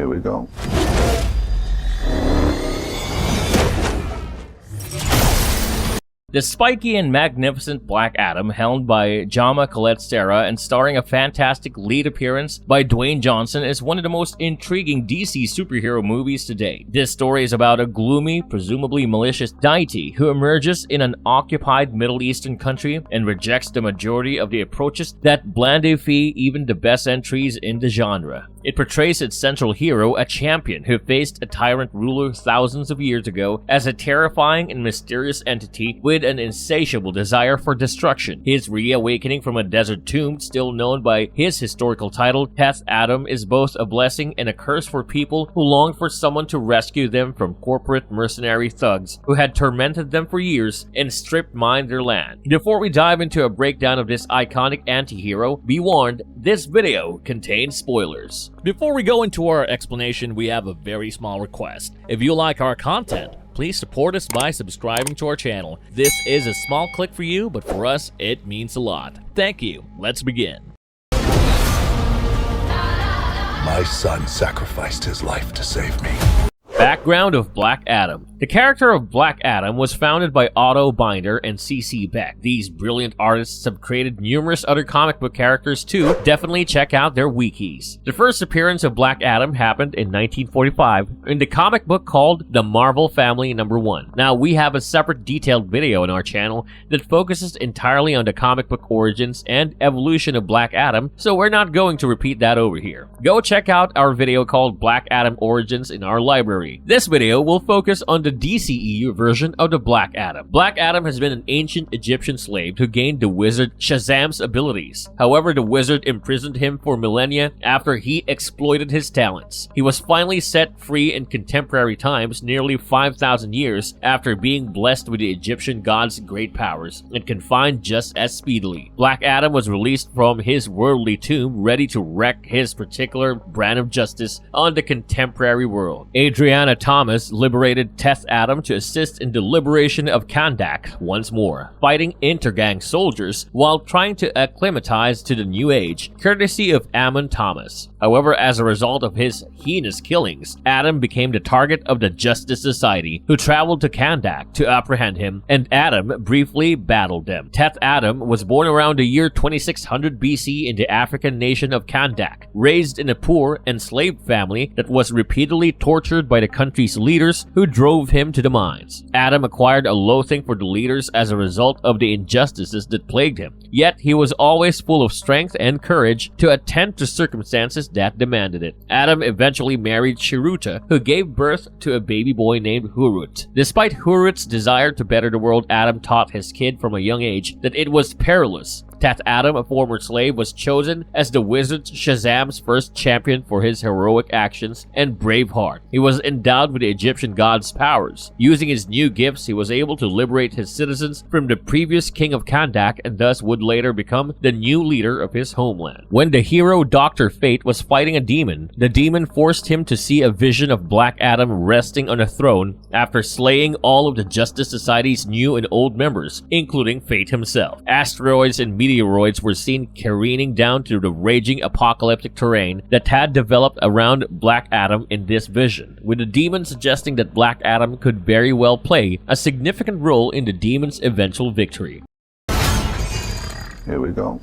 Here we go. The spiky and magnificent Black Adam, helmed by Jaume Collet-Serra and starring a fantastic lead appearance by Dwayne Johnson, is one of the most intriguing DC superhero movies to date. This story is about a gloomy, presumably malicious deity who emerges in an occupied Middle Eastern country and rejects the majority of the approaches that blandify even the best entries in the genre. It portrays its central hero, a champion who faced a tyrant ruler thousands of years ago, as a terrifying and mysterious entity with an insatiable desire for destruction. His reawakening from a desert tomb, still known by his historical title, Teth Adam, is both a blessing and a curse for people who long for someone to rescue them from corporate mercenary thugs who had tormented them for years and stripped mined their land. Before we dive into a breakdown of this iconic anti-hero, be warned, this video contains spoilers. Before we go into our explanation, we have a very small request. If you like our content, please support us by subscribing to our channel. This is a small click for you, but for us, it means a lot. Thank you. Let's begin. My son sacrificed his life to save me. Background of Black Adam. The character of Black Adam was founded by Otto Binder and C.C. Beck. These brilliant artists have created numerous other comic book characters too. Definitely check out their wikis. The first appearance of Black Adam happened in 1945 in the comic book called The Marvel Family #1. Now, we have a separate detailed video on our channel that focuses entirely on the comic book origins and evolution of Black Adam, so we're not going to repeat that over here. Go check out our video called Black Adam Origins in our library. This video will focus on the DCEU version of the Black Adam. Black Adam has been an ancient Egyptian slave who gained the wizard Shazam's abilities. However, the wizard imprisoned him for millennia after he exploited his talents. He was finally set free in contemporary times, nearly 5,000 years after being blessed with the Egyptian god's great powers, and confined just as speedily. Black Adam was released from his worldly tomb, ready to wreak his particular brand of justice on the contemporary world. Adriana Thomas liberated Teth Adam to assist in the liberation of Kahndaq once more, fighting intergang soldiers while trying to acclimatize to the new age, courtesy of Ammon Thomas. However, as a result of his heinous killings, Adam became the target of the Justice Society, who traveled to Kahndaq to apprehend him, and Adam briefly battled them. Teth Adam was born around the year 2600 BC in the African nation of Kahndaq, raised in a poor, enslaved family that was repeatedly tortured by the country's leaders who drove him to the mines. Adam acquired a loathing for the leaders as a result of the injustices that plagued him. Yet he was always full of strength and courage to attend to circumstances that demanded it. Adam eventually married Shiruta, who gave birth to a baby boy named Hurut. Despite Hurut's desire to better the world, Adam taught his kid from a young age that it was perilous. Teth Adam, a former slave, was chosen as the wizard Shazam's first champion for his heroic actions and brave heart. He was endowed with the Egyptian god's powers. Using his new gifts, he was able to liberate his citizens from the previous king of Kahndaq and thus would later become the new leader of his homeland. When the hero Dr. Fate was fighting a demon, the demon forced him to see a vision of Black Adam resting on a throne after slaying all of the Justice Society's new and old members, including Fate himself. Asteroids and meteoroids were seen careening down to the raging apocalyptic terrain that had developed around Black Adam in this vision, with the demon suggesting that Black Adam could very well play a significant role in the demon's eventual victory. Here we go.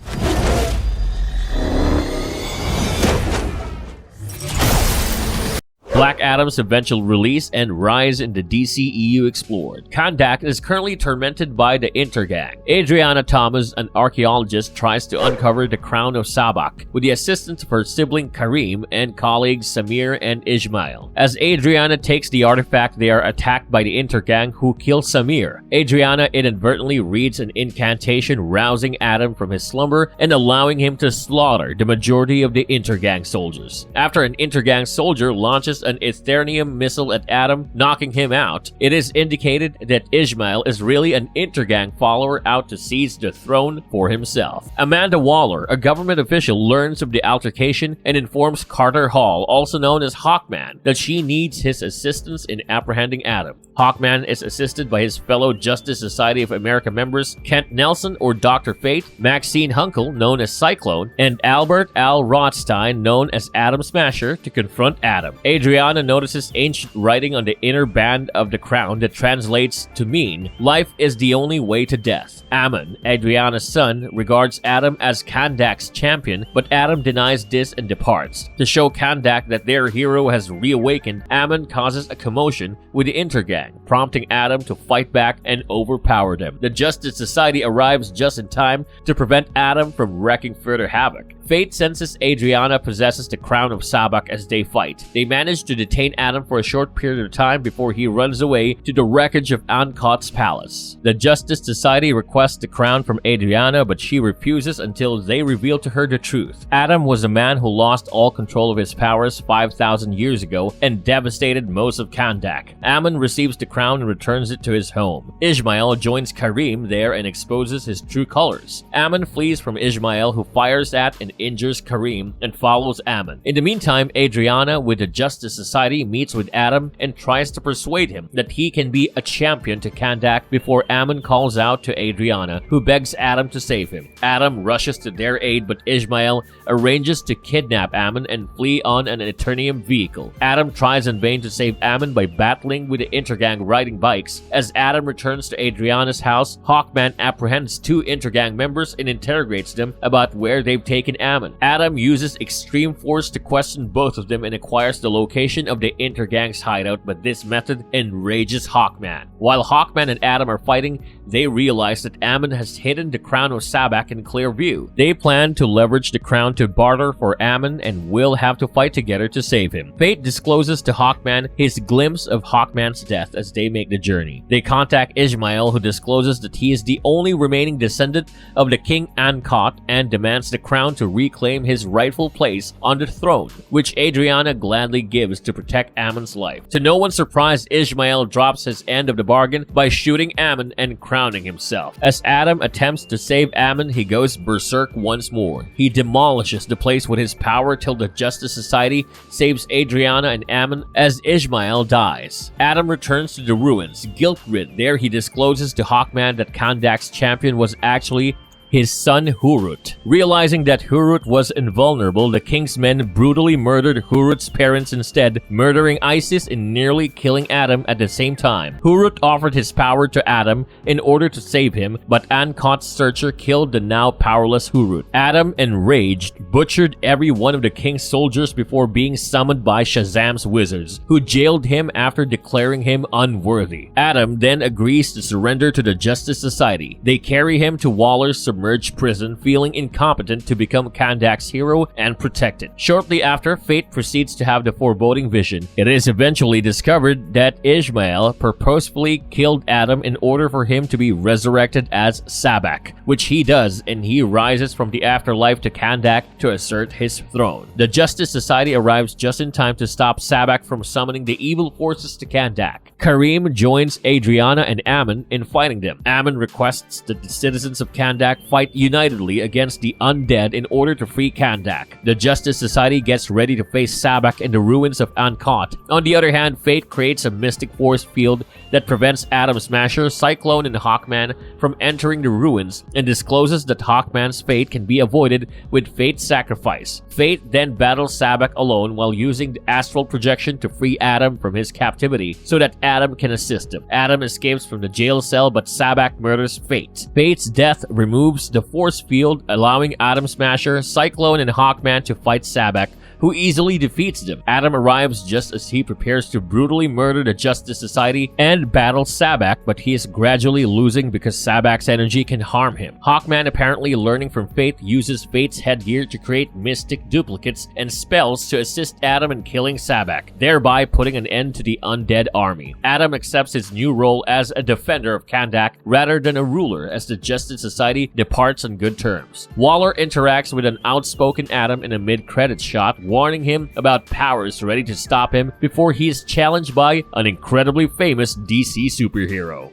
Black Adam's eventual release and rise in the DCEU explored. Kahndaq is currently tormented by the Intergang. Adriana Thomas, an archaeologist, tries to uncover the crown of Sabak with the assistance of her sibling Karim and colleagues Samir and Ismail. As Adriana takes the artifact, they are attacked by the Intergang, who kill Samir. Adriana inadvertently reads an incantation rousing Adam from his slumber and allowing him to slaughter the majority of the Intergang soldiers. After an Intergang soldier launches an Ethereum missile at Adam, knocking him out. It is indicated that Ishmael is really an Intergang follower out to seize the throne for himself. Amanda Waller, a government official, learns of the altercation and informs Carter Hall, also known as Hawkman, that she needs his assistance in apprehending Adam. Hawkman is assisted by his fellow Justice Society of America members Kent Nelson or Dr. Fate, Maxine Hunkel, known as Cyclone, and Albert Al Rothstein, known as Adam Smasher, to confront Adam. Adriana notices ancient writing on the inner band of the crown that translates to mean, "Life is the only way to death." Ammon, Adriana's son, regards Adam as Kandak's champion, but Adam denies this and departs. To show Kandak that their hero has reawakened, Ammon causes a commotion with the Intergang, prompting Adam to fight back and overpower them. The Justice Society arrives just in time to prevent Adam from wreaking further havoc. Fate senses Adriana possesses the crown of Sabak as they fight. They manage to detain Adam for a short period of time before he runs away to the wreckage of Ankot's palace. The Justice Society requests the crown from Adriana, but she refuses until they reveal to her the truth. Adam was a man who lost all control of his powers 5,000 years ago and devastated most of Kandak. Ammon receives the crown and returns it to his home. Ishmael joins Karim there and exposes his true colors. Ammon flees from Ishmael, who fires at and injures Karim, and follows Ammon. In the meantime, Adriana with the Justice Society meets with Adam and tries to persuade him that he can be a champion to Kandak before Ammon calls out to Adriana, who begs Adam to save him. Adam rushes to their aid, but Ishmael arranges to kidnap Ammon and flee on an Eternium vehicle. Adam tries in vain to save Ammon by battling with the Intergang riding bikes. As Adam returns to Adriana's house, Hawkman apprehends 2 Intergang members and interrogates them about where they've taken Ammon. Adam uses extreme force to question both of them and acquires the location of the Intergang's hideout, but this method enrages Hawkman. While Hawkman and Adam are fighting, they realize that Ammon has hidden the crown of Sabak in clear view. They plan to leverage the crown to barter for Ammon and will have to fight together to save him. Fate discloses to Hawkman his glimpse of Hawkman's death as they make the journey. They contact Ishmael, who discloses that he is the only remaining descendant of the King Ankot and demands the crown to reclaim his rightful place on the throne, which Adriana gladly gives to protect Ammon's life. To no one's surprise, Ishmael drops his end of the bargain by shooting Ammon and crowning himself. As Adam attempts to save Ammon, he goes berserk once more. He demolishes the place with his power till the Justice Society saves Adriana and Ammon as Ishmael dies. Adam returns to the ruins, guilt-rid. There he discloses to Hawkman that Kandak's champion was actually his son Hurut. Realizing that Hurut was invulnerable, the king's men brutally murdered Hurut's parents instead, murdering Isis and nearly killing Adam at the same time. Hurut offered his power to Adam in order to save him, but Ankot's searcher killed the now powerless Hurut. Adam, enraged, butchered every one of the king's soldiers before being summoned by Shazam's wizards, who jailed him after declaring him unworthy. Adam then agrees to surrender to the Justice Society. They carry him to Waller's submerged prison, feeling incompetent to become Kandak's hero and protect it. Shortly after, Fate proceeds to have the foreboding vision. It is eventually discovered that Ishmael purposefully killed Adam in order for him to be resurrected as Sabak, which he does, and he rises from the afterlife to Kandak to assert his throne. The Justice Society arrives just in time to stop Sabak from summoning the evil forces to Kandak. Karim joins Adriana and Ammon in fighting them. Ammon requests that the citizens of Kandak fight unitedly against the undead in order to free Kandak. The Justice Society gets ready to face Sabak in the ruins of Ankot. On the other hand, Fate creates a mystic force field that prevents Adam Smasher, Cyclone, and Hawkman from entering the ruins and discloses that Hawkman's fate can be avoided with Fate's sacrifice. Fate then battles Sabak alone while using the astral projection to free Adam from his captivity so that Adam can assist him. Adam escapes from the jail cell, but Sabak murders Fate. Fate's death removes the force field, allowing Adam Smasher, Cyclone, and Hawkman to fight Sabak, who easily defeats them. Adam arrives just as he prepares to brutally murder the Justice Society and battle Sabak, but he is gradually losing because Sabak's energy can harm him. Hawkman, apparently learning from Fate, uses Fate's headgear to create mystic duplicates and spells to assist Adam in killing Sabak, thereby putting an end to the undead army. Adam accepts his new role as a defender of Kandak rather than a ruler, as the Justice Society departs on good terms. Waller interacts with an outspoken Adam in a mid-credits shot, warning him about powers ready to stop him before he is challenged by an incredibly famous DC superhero.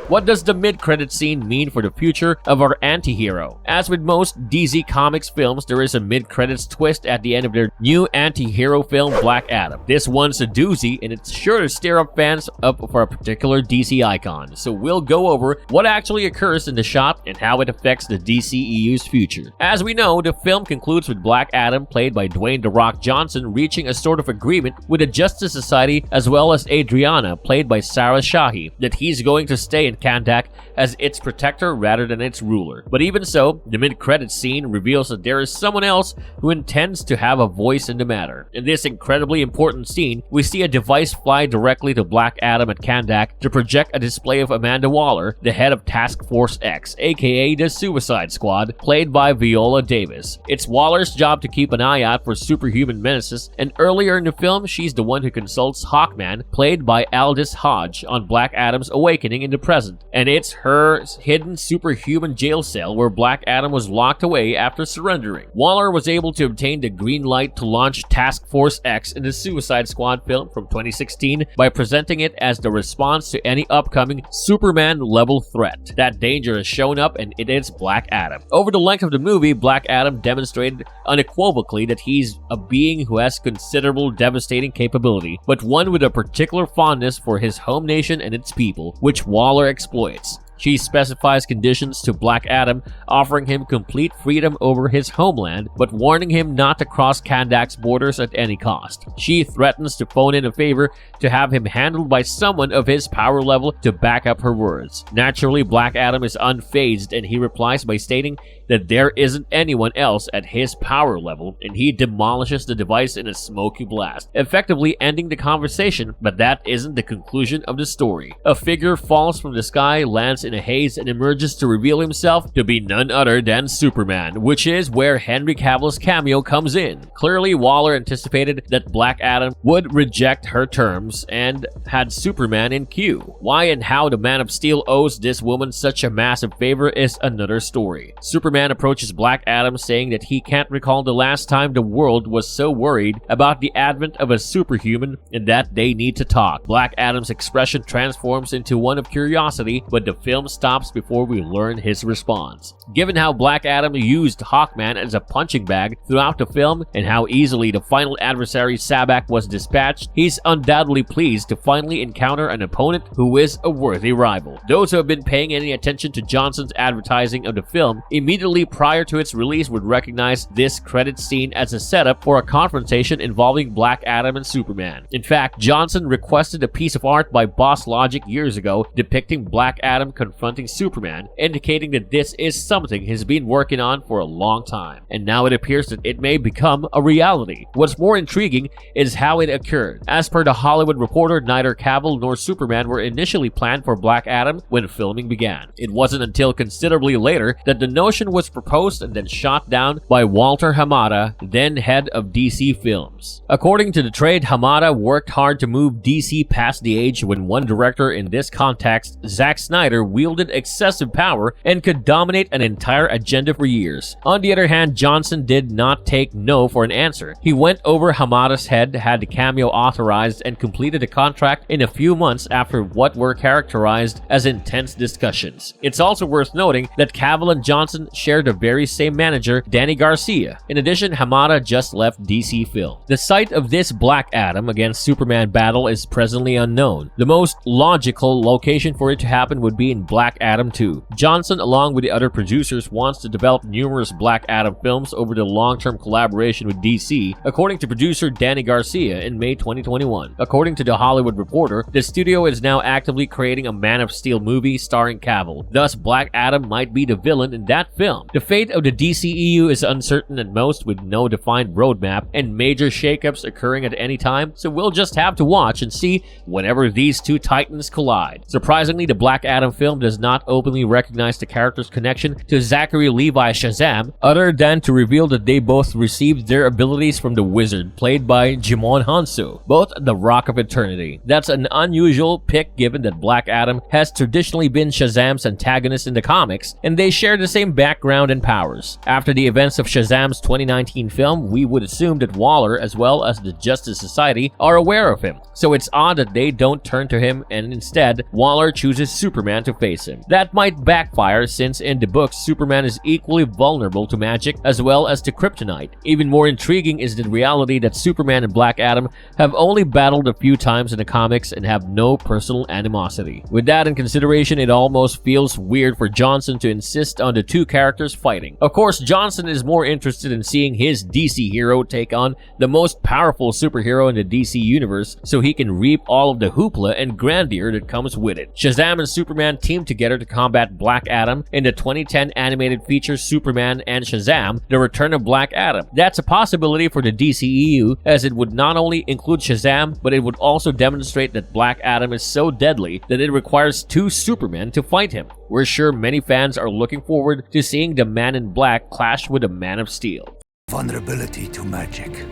What does the mid-credit scene mean for the future of our anti-hero? As with most DC Comics films, there is a mid-credits twist at the end of their new anti-hero film, Black Adam. This one's a doozy, and it's sure to stir up fans up for a particular DC icon. So we'll go over what actually occurs in the shot and how it affects the DCEU's future. As we know, the film concludes with Black Adam, played by Dwayne "The Rock" Johnson, reaching a sort of agreement with the Justice Society as well as Adriana, played by Sarah Shahi, that he's going to stay in Kahndaq as its protector rather than its ruler. But even so, the mid-credits scene reveals that there is someone else who intends to have a voice in the matter. In this incredibly important scene, we see a device fly directly to Black Adam at Kahndaq to project a display of Amanda Waller, the head of Task Force X, aka the Suicide Squad, played by Viola Davis. It's Waller's job to keep an eye out for superhuman menaces, and earlier in the film, she's the one who consults Hawkman, played by Aldous Hodge, on Black Adam's awakening in the present. And it's her hidden superhuman jail cell where Black Adam was locked away after surrendering. Waller was able to obtain the green light to launch Task Force X in the Suicide Squad film from 2016 by presenting it as the response to any upcoming Superman-level threat. That danger has shown up, and it is Black Adam. Over the length of the movie, Black Adam demonstrated unequivocally that he's a being who has considerable devastating capability, but one with a particular fondness for his home nation and its people, which Waller exploits. She specifies conditions to Black Adam, offering him complete freedom over his homeland, but warning him not to cross Kahndaq's borders at any cost. She threatens to phone in a favor to have him handled by someone of his power level to back up her words. Naturally, Black Adam is unfazed, and he replies by stating that there isn't anyone else at his power level, and he demolishes the device in a smoky blast, effectively ending the conversation. But that isn't the conclusion of the story. A figure falls from the sky, lands in a haze, and emerges to reveal himself to be none other than Superman, which is where Henry Cavill's cameo comes in. Clearly, Waller anticipated that Black Adam would reject her terms and had Superman in queue. Why and how the Man of Steel owes this woman such a massive favor is another story. Superman approaches Black Adam saying that he can't recall the last time the world was so worried about the advent of a superhuman and that they need to talk. Black Adam's expression transforms into one of curiosity, but the film stops before we learn his response. Given how Black Adam used Hawkman as a punching bag throughout the film and how easily the final adversary Sabak was dispatched, he's undoubtedly pleased to finally encounter an opponent who is a worthy rival. Those who have been paying any attention to Johnson's advertising of the film immediately prior to its release would recognize this credit scene as a setup for a confrontation involving Black Adam and Superman. In fact, Johnson requested a piece of art by Boss Logic years ago depicting Black Adam confronting Superman, indicating that this is something he's been working on for a long time, and now it appears that it may become a reality. What's more intriguing is how it occurred. As per The Hollywood Reporter, neither Cavill nor Superman were initially planned for Black Adam when filming began. It wasn't until considerably later that the notion was proposed and then shot down by Walter Hamada, then head of DC Films. According to the trade, Hamada worked hard to move DC past the age when one director, in this context Zack Snyder, wielded excessive power and could dominate an entire agenda for years. On the other hand, Johnson did not take no for an answer. He went over Hamada's head, had the cameo authorized, and completed the contract in a few months after what were characterized as intense discussions. It's also worth noting that Cavill and Johnson shared the very same manager, Danny Garcia. In addition, Hamada just left DC Film. The site of this Black Adam against Superman battle is presently unknown. The most logical location for it to happen would be in Black Adam 2. Johnson, along with the other producers, wants to develop numerous Black Adam films over the long-term collaboration with DC, according to producer Danny Garcia in May 2021. According to The Hollywood Reporter, the studio is now actively creating a Man of Steel movie starring Cavill. Thus, Black Adam might be the villain in that film. The fate of the DCEU is uncertain at most, with no defined roadmap and major shakeups occurring at any time, so we'll just have to watch and see whenever these two titans collide. Surprisingly, the Black Adam film film does not openly recognize the character's connection to Zachary Levi Shazam, other than to reveal that they both received their abilities from the Wizard, played by Jimon Hansu, both the Rock of Eternity. That's an unusual pick given that Black Adam has traditionally been Shazam's antagonist in the comics, and they share the same background and powers. After the events of Shazam's 2019 film, we would assume that Waller, as well as the Justice Society, are aware of him, so it's odd that they don't turn to him and instead, Waller chooses Superman to face him. That might backfire since in the books, Superman is equally vulnerable to magic as well as to kryptonite. Even more intriguing is the reality that Superman and Black Adam have only battled a few times in the comics and have no personal animosity. With that in consideration, it almost feels weird for Johnson to insist on the two characters fighting. Of course, Johnson is more interested in seeing his DC hero take on the most powerful superhero in the DC universe so he can reap all of the hoopla and grandeur that comes with it. Shazam and Superman teamed together to combat Black Adam in the 2010 animated feature Superman and Shazam: The Return of Black Adam. That's a possibility for the DCEU, as it would not only include Shazam, but it would also demonstrate that Black Adam is so deadly that it requires two Supermen to fight him. We're sure many fans are looking forward to seeing the Man in Black clash with the Man of Steel. Vulnerability to magic.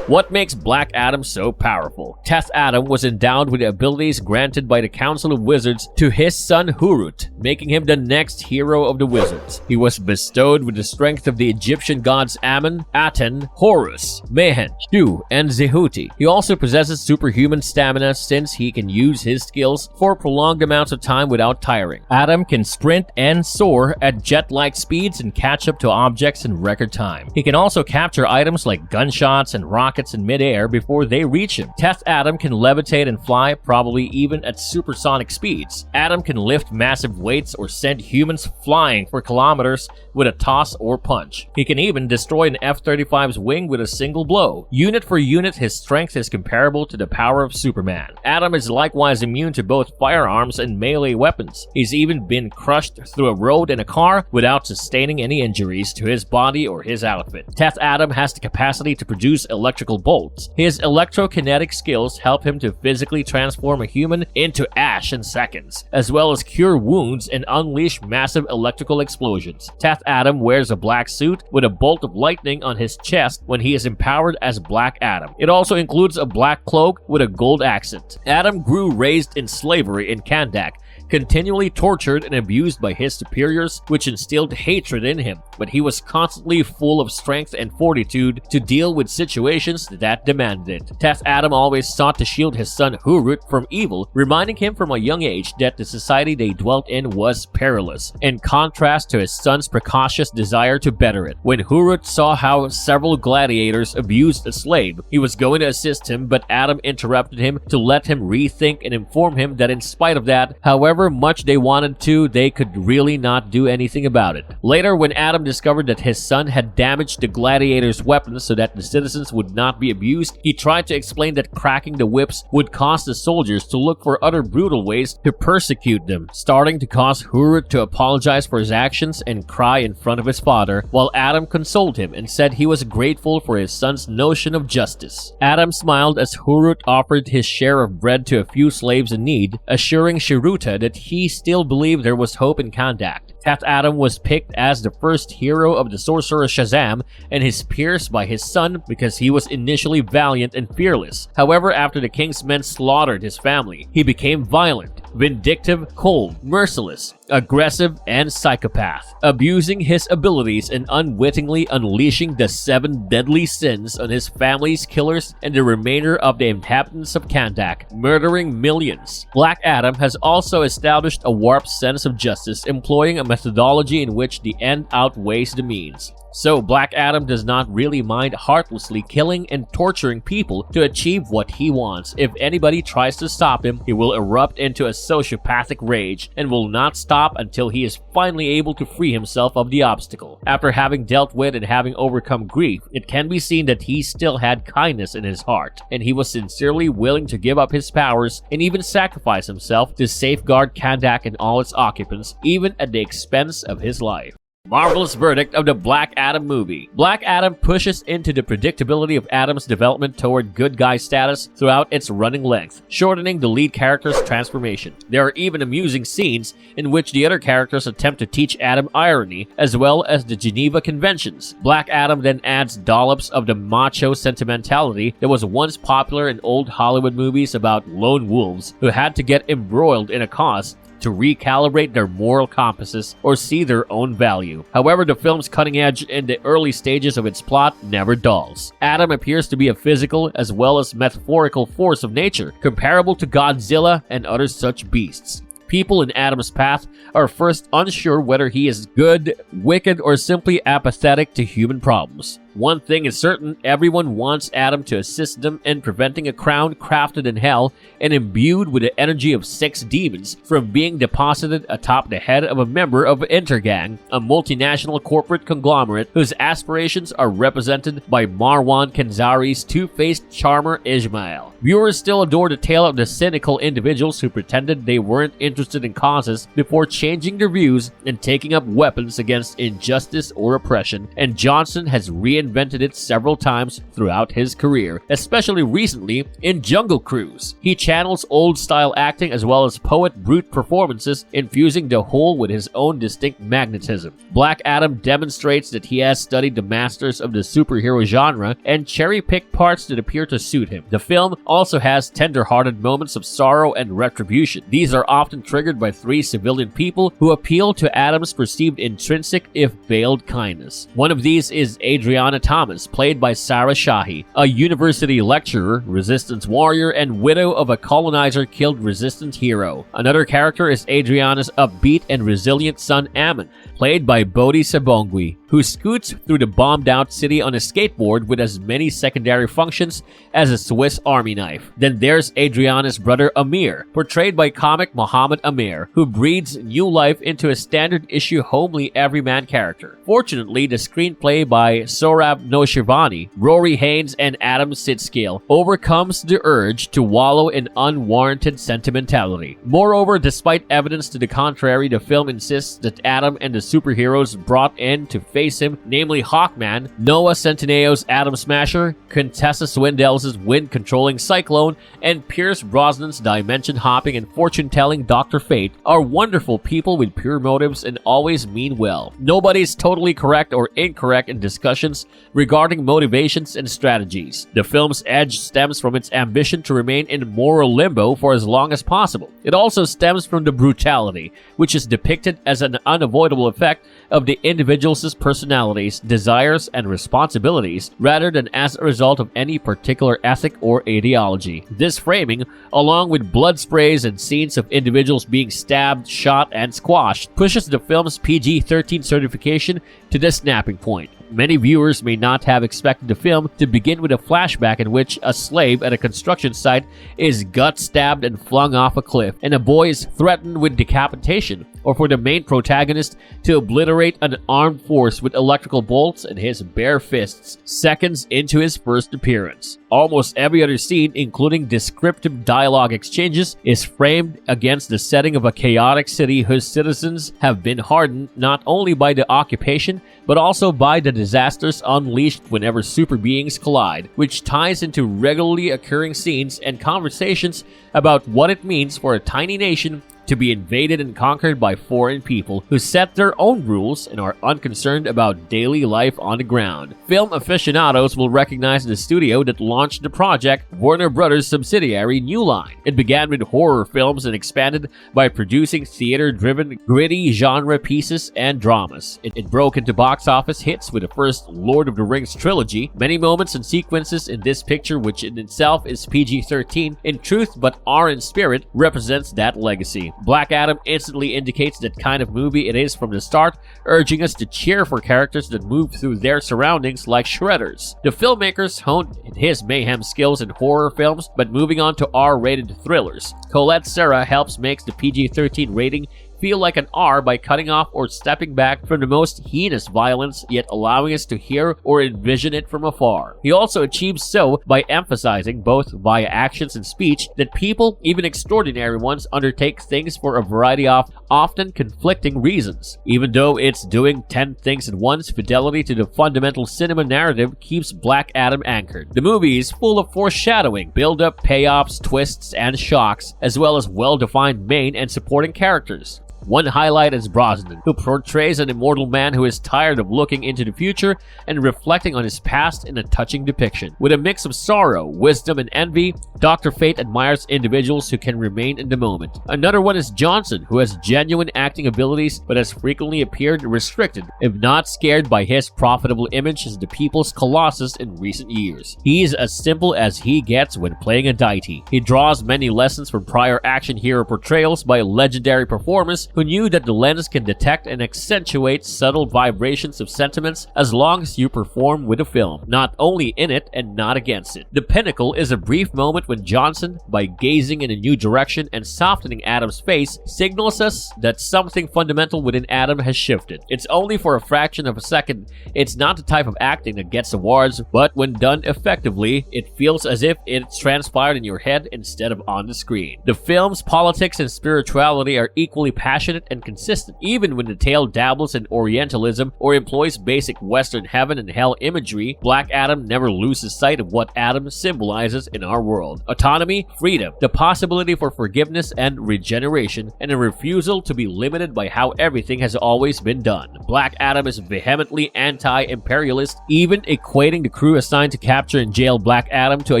What makes Black Adam so powerful? Teth Adam was endowed with the abilities granted by the Council of Wizards to his son Hurut, making him the next hero of the Wizards. He was bestowed with the strength of the Egyptian gods Ammon, Aten, Horus, Mehen, Shu, and Zehuti. He also possesses superhuman stamina since he can use his skills for prolonged amounts of time without tiring. Adam can sprint and soar at jet-like speeds and catch up to objects in record time. He can also capture items like gunshots and rockets in midair before they reach him. Teth Adam can levitate and fly, probably even at supersonic speeds. Adam can lift massive weights or send humans flying for kilometers with a toss or punch. He can even destroy an F-35's wing with a single blow. Unit for unit, his strength is comparable to the power of Superman. Adam is likewise immune to both firearms and melee weapons. He's even been crushed through a road in a car without sustaining any injuries to his body or his outfit. Teth Adam has the capacity to produce electrical bolts. His electrokinetic skills help him to physically transform a human into ash in seconds, as well as cure wounds and unleash massive electrical explosions. Teth Adam wears a black suit with a bolt of lightning on his chest when he is empowered as Black Adam. It also includes a black cloak with a gold accent. Adam grew raised in slavery in Kandak, continually tortured and abused by his superiors, which instilled hatred in him, but he was constantly full of strength and fortitude to deal with situations that demanded it. Teth Adam always sought to shield his son Hurut from evil, reminding him from a young age that the society they dwelt in was perilous, in contrast to his son's precautious desire to better it. When Hurut saw how several gladiators abused a slave, he was going to assist him, but Adam interrupted him to let him rethink and inform him that in spite of that, however much they wanted to, they could really not do anything about it. Later, when Adam discovered that his son had damaged the gladiators' weapons so that the citizens would not be abused, he tried to explain that cracking the whips would cause the soldiers to look for other brutal ways to persecute them, starting to cause Hurut to apologize for his actions and cry in front of his father, while Adam consoled him and said he was grateful for his son's notion of justice. Adam smiled as Hurut offered his share of bread to a few slaves in need, assuring Shiruta that he still believed there was hope in Kandak. Teth Adam was picked as the first hero of the sorcerer Shazam and his peers by his son because he was initially valiant and fearless. However, after the king's men slaughtered his family, he became violent, vindictive, cold, merciless, aggressive, and psychopath, abusing his abilities and unwittingly unleashing the 7 deadly sins on his family's killers and the remainder of the inhabitants of Kandak, murdering millions. Black Adam has also established a warped sense of justice, employing a methodology in which the end outweighs the means. So Black Adam does not really mind heartlessly killing and torturing people to achieve what he wants. If anybody tries to stop him, he will erupt into a sociopathic rage and will not stop until he is finally able to free himself of the obstacle. After having dealt with and having overcome grief, it can be seen that he still had kindness in his heart, and he was sincerely willing to give up his powers and even sacrifice himself to safeguard Kandak and all its occupants, even at the expense of his life. Marvelous verdict of the Black Adam movie. Black Adam pushes into the predictability of Adam's development toward good guy status throughout its running length, shortening the lead character's transformation. There are even amusing scenes in which the other characters attempt to teach Adam irony, as well as the Geneva Conventions. Black Adam then adds dollops of the macho sentimentality that was once popular in old Hollywood movies about lone wolves who had to get embroiled in a cause to recalibrate their moral compasses or see their own value. However, the film's cutting edge in the early stages of its plot never dulls. Adam appears to be a physical as well as metaphorical force of nature, comparable to Godzilla and other such beasts. People in Adam's path are first unsure whether he is good, wicked, or simply apathetic to human problems. One thing is certain, everyone wants Adam to assist them in preventing a crown crafted in hell and imbued with the energy of 6 demons from being deposited atop the head of a member of Intergang, a multinational corporate conglomerate whose aspirations are represented by Marwan Kenzari's two-faced charmer Ismail. Viewers still adore the tale of the cynical individuals who pretended they weren't interested in causes before changing their views and taking up weapons against injustice or oppression, and Johnson has reinvented it several times throughout his career, especially recently in Jungle Cruise. He channels old-style acting as well as poet-brute performances, infusing the whole with his own distinct magnetism. Black Adam demonstrates that he has studied the masters of the superhero genre and cherry-picked parts that appear to suit him. The film also has tender-hearted moments of sorrow and retribution. These are often triggered by 3 civilian people who appeal to Adam's perceived intrinsic, if veiled, kindness. One of these is Adriana Thomas, played by Sarah Shahi, a university lecturer, resistance warrior, and widow of a colonizer-killed resistance hero. Another character is Adriana's upbeat and resilient son Ammon, played by Bodhi Sabongui, who scoots through the bombed-out city on a skateboard with as many secondary functions as a Swiss Army knife. Then there's Adriana's brother Amir, portrayed by comic Muhammad Amir, who breathes new life into a standard-issue homely everyman character. Fortunately, the screenplay by Sohrab Noshirvani, Rory Haynes, and Adam Sitskill overcomes the urge to wallow in unwarranted sentimentality. Moreover, despite evidence to the contrary, the film insists that Adam and the superheroes brought in to face him, namely Hawkman, Noah Centineo's Atom Smasher, Contessa Swindell's wind-controlling Cyclone, and Pierce Brosnan's dimension-hopping and fortune-telling Dr. Fate, are wonderful people with pure motives and always mean well. Nobody's totally correct or incorrect in discussions regarding motivations and strategies. The film's edge stems from its ambition to remain in moral limbo for as long as possible. It also stems from the brutality, which is depicted as an unavoidable effect of the individual's personalities, desires, and responsibilities, rather than as a result of any particular ethic or ideology. This framing, along with blood sprays and scenes of individuals being stabbed, shot, and squashed, pushes the film's PG-13 certification to the snapping point. Many viewers may not have expected the film to begin with a flashback in which a slave at a construction site is gut-stabbed and flung off a cliff, and a boy is threatened with decapitation, or for the main protagonist to obliterate an armed force with electrical bolts in his bare fists seconds into his first appearance. Almost every other scene, including descriptive dialogue exchanges, is framed against the setting of a chaotic city whose citizens have been hardened not only by the occupation, but also by the disasters unleashed whenever super beings collide, which ties into regularly occurring scenes and conversations about what it means for a tiny nation to be invaded and conquered by foreign people who set their own rules and are unconcerned about daily life on the ground. Film aficionados will recognize the studio that launched the project, Warner Brothers' subsidiary New Line. It began with horror films and expanded by producing theater-driven, gritty genre pieces and dramas. It broke into box office hits with the first Lord of the Rings trilogy. Many moments and sequences in this picture, which in itself is PG-13 in truth but R in spirit, represents that legacy. Black Adam instantly indicates that kind of movie it is from the start, urging us to cheer for characters that move through their surroundings like shredders. The filmmakers honed his mayhem skills in horror films, but moving on to R-rated thrillers. Colette Serra helps make the PG-13 rating feel like an R by cutting off or stepping back from the most heinous violence, yet allowing us to hear or envision it from afar. He also achieves so by emphasizing, both via actions and speech, that people, even extraordinary ones, undertake things for a variety of often conflicting reasons. Even though it's doing 10 things at once, fidelity to the fundamental cinema narrative keeps Black Adam anchored. The movie is full of foreshadowing, build-up, payoffs, twists, and shocks, as well as well-defined main and supporting characters. One highlight is Brosnan, who portrays an immortal man who is tired of looking into the future and reflecting on his past in a touching depiction. With a mix of sorrow, wisdom, and envy, Dr. Fate admires individuals who can remain in the moment. Another one is Johnson, who has genuine acting abilities but has frequently appeared restricted, if not scared by his profitable image as the people's colossus in recent years. He's as simple as he gets when playing a deity. He draws many lessons from prior action hero portrayals by legendary performers who knew that the lens can detect and accentuate subtle vibrations of sentiments as long as you perform with a film, not only in it and not against it. The pinnacle is a brief moment when Johnson, by gazing in a new direction and softening Adam's face, signals us that something fundamental within Adam has shifted. It's only for a fraction of a second. It's not the type of acting that gets awards, but when done effectively, it feels as if it's transpired in your head instead of on the screen. The film's politics and spirituality are equally passionate and consistent, even when the tale dabbles in Orientalism or employs basic Western heaven and hell imagery. Black Adam never loses sight of what Adam symbolizes in our world: autonomy, freedom, the possibility for forgiveness and regeneration, and a refusal to be limited by how everything has always been done. Black Adam is vehemently anti-imperialist, even equating the crew assigned to capture and jail Black Adam to a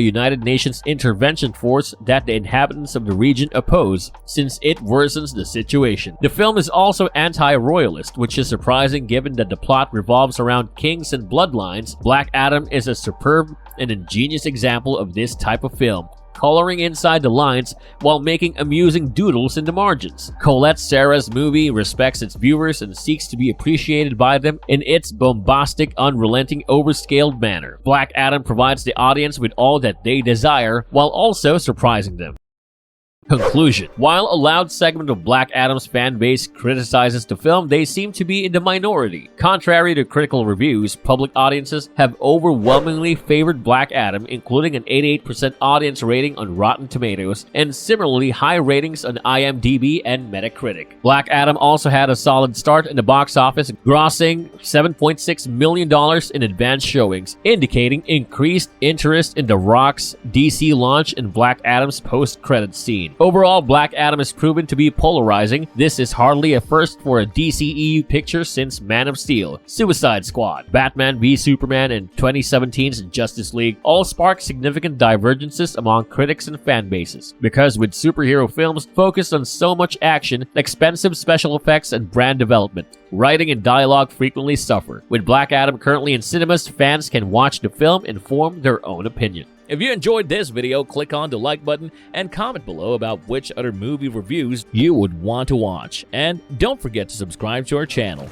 United Nations intervention force that the inhabitants of the region oppose, since it worsens the situation. The film is also anti-royalist, which is surprising given that the plot revolves around kings and bloodlines. Black Adam is a superb and ingenious example of this type of film, coloring inside the lines while making amusing doodles in the margins. Colette Serra's movie respects its viewers and seeks to be appreciated by them in its bombastic, unrelenting, overscaled manner. Black Adam provides the audience with all that they desire while also surprising them. Conclusion. While a loud segment of Black Adam's fan base criticizes the film, they seem to be in the minority. Contrary to critical reviews, public audiences have overwhelmingly favored Black Adam, including an 88% audience rating on Rotten Tomatoes and similarly high ratings on IMDb and Metacritic. Black Adam also had a solid start in the box office, grossing $7.6 million in advance showings, indicating increased interest in The Rock's DC launch and Black Adam's post-credits scene. Overall, Black Adam has proven to be polarizing. This is hardly a first for a DCEU picture since Man of Steel, Suicide Squad, Batman v Superman, and 2017's Justice League all sparked significant divergences among critics and fan bases. Because with superhero films focused on so much action, expensive special effects, and brand development, writing and dialogue frequently suffer. With Black Adam currently in cinemas, fans can watch the film and form their own opinion. If you enjoyed this video, click on the like button and comment below about which other movie reviews you would want to watch. And don't forget to subscribe to our channel.